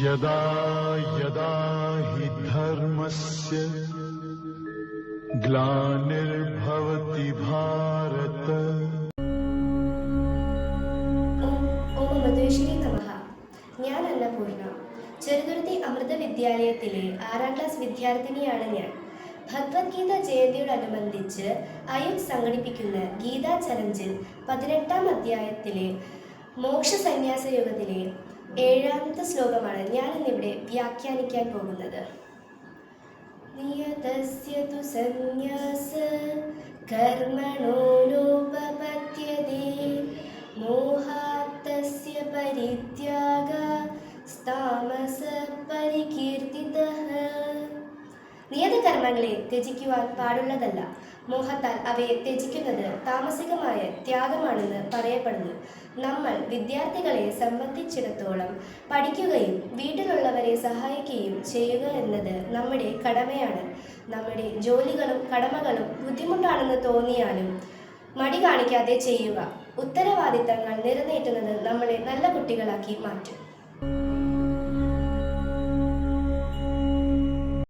यदा यदा हि धर्मस्य ग्लानिर्भवति भारत। ഓം മധുശ്രീ നമഃ. ഞാൻ അന്നപൂർണ, ചെറുതുരുത്തി അമൃത വിദ്യാലയത്തിലെ 6ാം ക്ലാസ് വിദ്യാർത്ഥിനിയാണ് ഞാൻ. ഭഗവത്ഗീത ജയന്തിയോടനുബന്ധിച്ച് അയുക് സംഘടിപ്പിക്കുന്ന ഗീതാ ചലഞ്ചിൽ 18ാം അധ്യായത്തിലെ മോക്ഷ സന്യാസ യോഗത്തിലെ 7ാമത്തെ ശ്ലോകമാണ് ഞാൻ ഇന്നിവിടെ വ്യാഖ്യാനിക്കാൻ പോകുന്നത്. നിയതസ്യ തു സന്യാസ കർമ്മണോ നോപപദ്യതേ മോഹാത്തസ്യ പരിത്യാഗ താമസ പരികീർത്തിതഃ. നിയതകർമ്മങ്ങളെ ത്യജിക്കുവാൻ പാടുള്ളതല്ല. മോഹത്താൽ അവയെ ത്യജിക്കുന്നത് താമസികമായ ത്യാഗമാണെന്ന് പറയപ്പെടുന്നു. നമ്മൾ വിദ്യാർത്ഥികളെ സംബന്ധിച്ചിടത്തോളം പഠിക്കുകയും വീട്ടിലുള്ളവരെ സഹായിക്കുകയും ചെയ്യുക എന്നത് നമ്മുടെ കടമയാണ്. നമ്മുടെ ജോലികളും കടമകളും ബുദ്ധിമുട്ടാണെന്ന് തോന്നിയാലും മടി കാണിക്കാതെ ചെയ്യുക. ഉത്തരവാദിത്തങ്ങൾ നിറവേറ്റുന്നത് നമ്മളെ നല്ല കുട്ടികളാക്കി മാറ്റും.